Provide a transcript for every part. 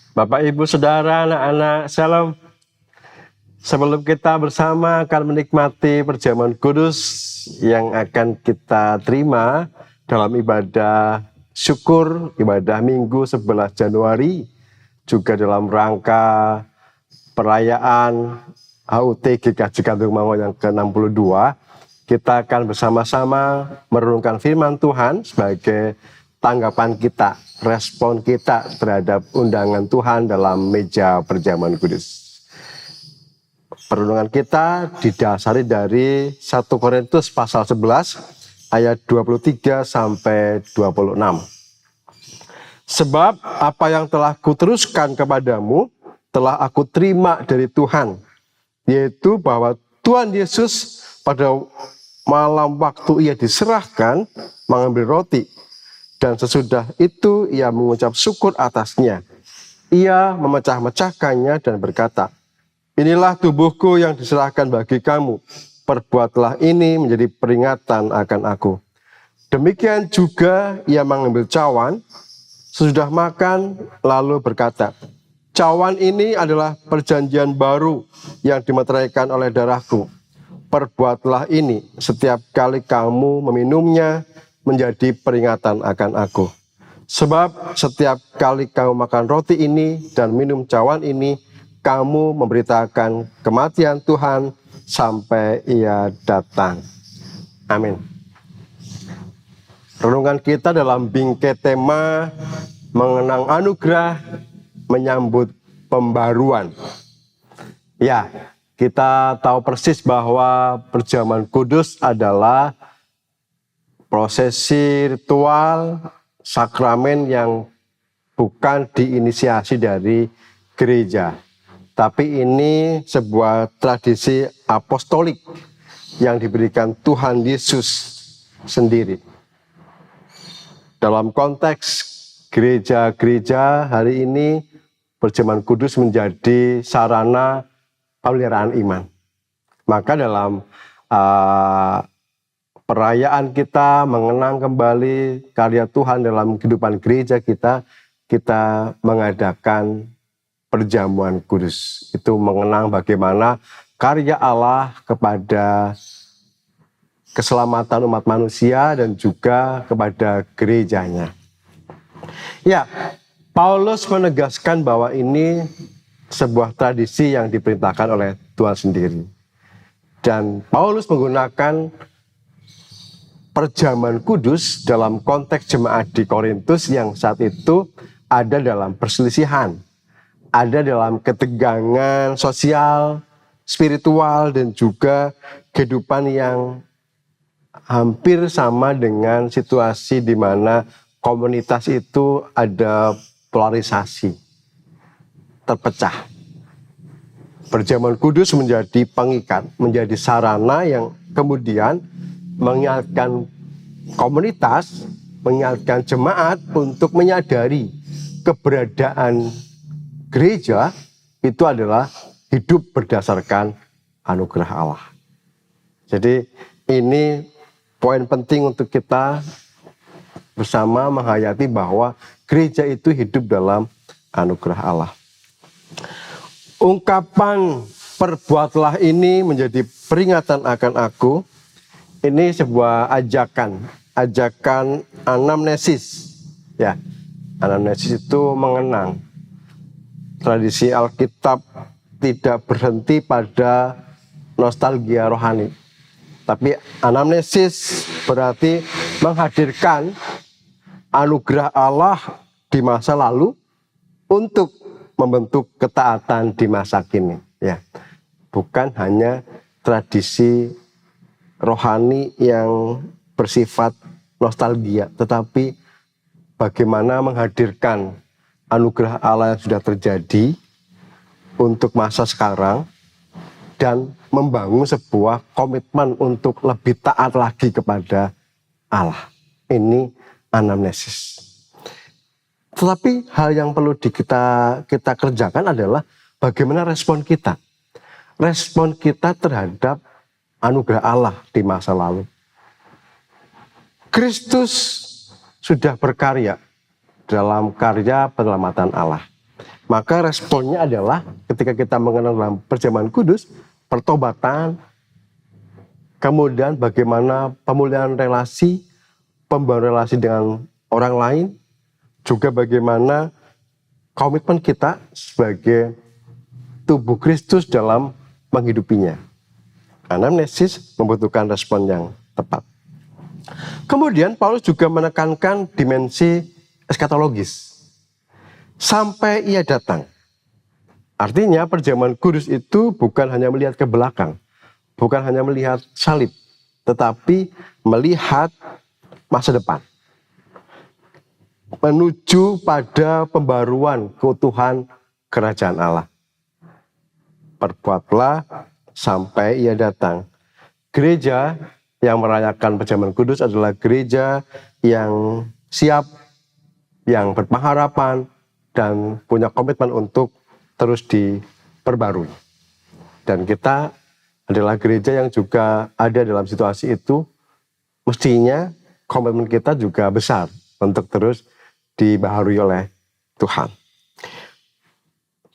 Bapak, Ibu, Saudara, anak-anak, Shalom. Sebelum kita bersama akan menikmati perjamuan kudus yang akan kita terima dalam ibadah syukur, ibadah Minggu 11 Januari, juga dalam rangka perayaan HUT GKJ Gantung Mangu yang ke-62, kita akan bersama-sama merenungkan firman Tuhan sebagai tanggapan kita, respon kita terhadap undangan Tuhan dalam meja perjamuan kudus. Perenungan kita didasari dari 1 Korintus pasal 11 ayat 23 sampai 26. Sebab apa yang telah kuteruskan kepadamu telah aku terima dari Tuhan, yaitu bahwa Tuhan Yesus pada malam waktu ia diserahkan mengambil roti, dan sesudah itu ia mengucap syukur atasnya. Ia memecah-mecahkannya dan berkata, "Inilah tubuhku yang diserahkan bagi kamu. Perbuatlah ini menjadi peringatan akan aku." Demikian juga ia mengambil cawan, sesudah makan, lalu berkata, "Cawan ini adalah perjanjian baru yang dimeteraikan oleh darahku. Perbuatlah ini setiap kali kamu meminumnya menjadi peringatan akan aku. Sebab setiap kali kamu makan roti ini dan minum cawan ini, kamu memberitakan kematian Tuhan sampai ia datang." Amin. Renungan kita dalam bingkai tema mengenang anugerah, menyambut pembaruan. Ya, kita tahu persis bahwa perjamuan kudus adalah prosesi ritual sakramen yang bukan diinisiasi dari gereja. Tapi ini sebuah tradisi apostolik yang diberikan Tuhan Yesus sendiri. Dalam konteks gereja-gereja hari ini, perjamuan kudus menjadi sarana pemeliharaan iman. Maka dalam perayaan kita mengenang kembali karya Tuhan dalam kehidupan gereja kita mengadakan perjamuan kudus. Itu mengenang bagaimana karya Allah kepada keselamatan umat manusia dan juga kepada gerejanya. Ya, Paulus menegaskan bahwa ini sebuah tradisi yang diperintahkan oleh Tuhan sendiri. Dan Paulus menggunakan perjamuan kudus dalam konteks jemaat di Korintus yang saat itu ada dalam perselisihan, ada dalam ketegangan sosial, spiritual, dan juga kehidupan yang hampir sama dengan situasi di mana komunitas itu ada polarisasi, terpecah. Perjamuan kudus menjadi pengikat, menjadi sarana yang kemudian mengingatkan komunitas, mengingatkan jemaat untuk menyadari keberadaan gereja itu adalah hidup berdasarkan anugerah Allah. Jadi ini poin penting untuk kita bersama menghayati bahwa gereja itu hidup dalam anugerah Allah. Ungkapan "perbuatlah ini menjadi peringatan akan aku" ini sebuah ajakan anamnesis. Ya, anamnesis itu mengenang. Tradisi Alkitab tidak berhenti pada nostalgia rohani. Tapi anamnesis berarti menghadirkan anugerah Allah di masa lalu untuk membentuk ketaatan di masa kini. Ya, bukan hanya tradisi rohani yang bersifat nostalgia, tetapi bagaimana menghadirkan anugerah Allah yang sudah terjadi untuk masa sekarang dan membangun sebuah komitmen untuk lebih taat lagi kepada Allah. Ini anamnesis. Tetapi hal yang perlu kita kerjakan adalah bagaimana respon kita. Respon kita terhadap anugerah Allah di masa lalu. Kristus sudah berkarya dalam karya penyelamatan Allah. Maka responnya adalah ketika kita mengenal dalam perjamuan kudus, pertobatan, kemudian bagaimana pemulihan relasi, pembangunan relasi dengan orang lain, juga bagaimana komitmen kita sebagai tubuh Kristus dalam menghidupinya. Anamnesis membutuhkan respon yang tepat. Kemudian Paulus juga menekankan dimensi eskatologis. Sampai ia datang. Artinya perjamuan kudus itu bukan hanya melihat ke belakang, bukan hanya melihat salib, tetapi melihat masa depan. Menuju pada pembaruan keutuhan kerajaan Allah. Perbuatlah sampai ia datang. Gereja yang merayakan perjamuan kudus adalah gereja yang siap, yang berpengharapan, dan punya komitmen untuk terus diperbarui. Dan kita adalah gereja yang juga ada dalam situasi itu, mestinya komitmen kita juga besar untuk terus dibaharui oleh Tuhan.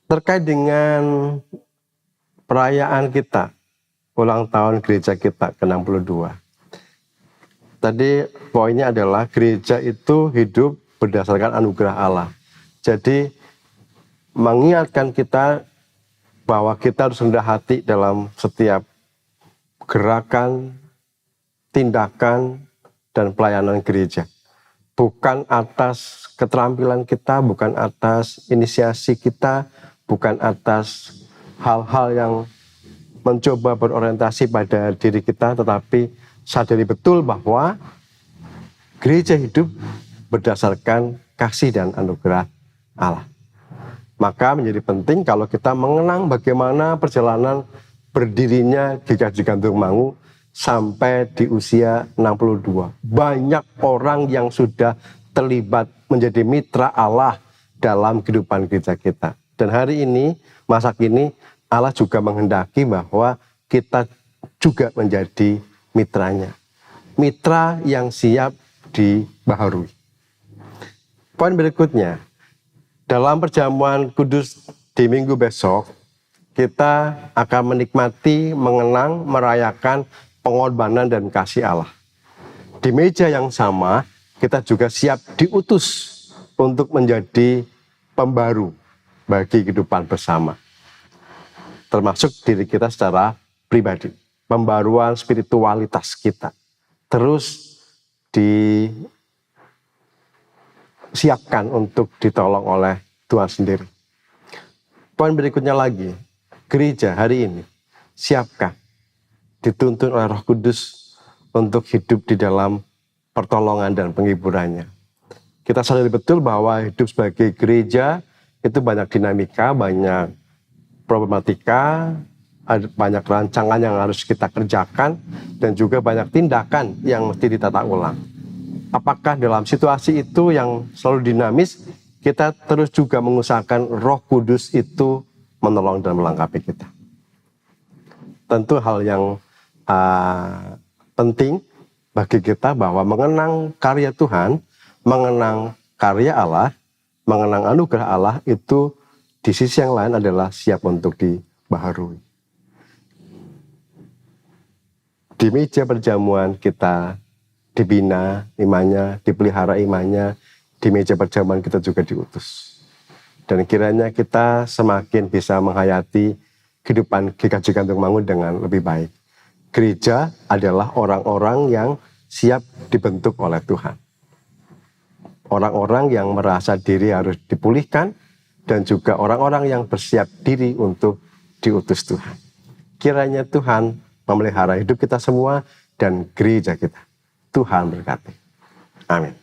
Terkait dengan perayaan kita, ulang tahun gereja kita ke-62. Tadi poinnya adalah gereja itu hidup berdasarkan anugerah Allah. Jadi mengingatkan kita bahwa kita harus rendah hati dalam setiap gerakan, tindakan, dan pelayanan gereja. Bukan atas keterampilan kita, bukan atas inisiasi kita, bukan atas hal-hal yang mencoba berorientasi pada diri kita, tetapi sadari betul bahwa gereja hidup berdasarkan kasih dan anugerah Allah. Maka menjadi penting kalau kita mengenang bagaimana perjalanan berdirinya GKJ Gantung Mangu sampai di usia 62. Banyak orang yang sudah terlibat menjadi mitra Allah dalam kehidupan gereja kita. Dan hari ini, masa kini, Allah juga menghendaki bahwa kita juga menjadi mitranya. Mitra yang siap dibaharui. Poin berikutnya, dalam perjamuan kudus di minggu besok, kita akan menikmati, mengenang, merayakan pengorbanan dan kasih Allah. Di meja yang sama, kita juga siap diutus untuk menjadi pembaru bagi kehidupan bersama. Termasuk diri kita secara pribadi. Pembaruan spiritualitas kita terus disiapkan untuk ditolong oleh Tuhan sendiri. Poin berikutnya lagi, gereja hari ini siapkah dituntun oleh Roh Kudus untuk hidup di dalam pertolongan dan penghiburannya. Kita sadari betul bahwa hidup sebagai gereja itu banyak dinamika, banyak problematika, ada banyak rancangan yang harus kita kerjakan, dan juga banyak tindakan yang mesti ditata ulang. Apakah dalam situasi itu yang selalu dinamis, kita terus juga mengusahakan Roh Kudus itu menolong dan melengkapi kita. Tentu hal yang penting bagi kita bahwa mengenang karya Tuhan, mengenang karya Allah, mengenang anugerah Allah itu di sisi yang lain adalah siap untuk dibaharui. Di meja perjamuan kita dibina imannya, dipelihara imannya, di meja perjamuan kita juga diutus. Dan kiranya kita semakin bisa menghayati kehidupan GKJ Gantung Mangu dengan lebih baik. Gereja adalah orang-orang yang siap dibentuk oleh Tuhan. Orang-orang yang merasa diri harus dipulihkan, dan juga orang-orang yang bersiap diri untuk diutus Tuhan. Kiranya Tuhan memelihara hidup kita semua dan gereja kita. Tuhan berkati. Amin.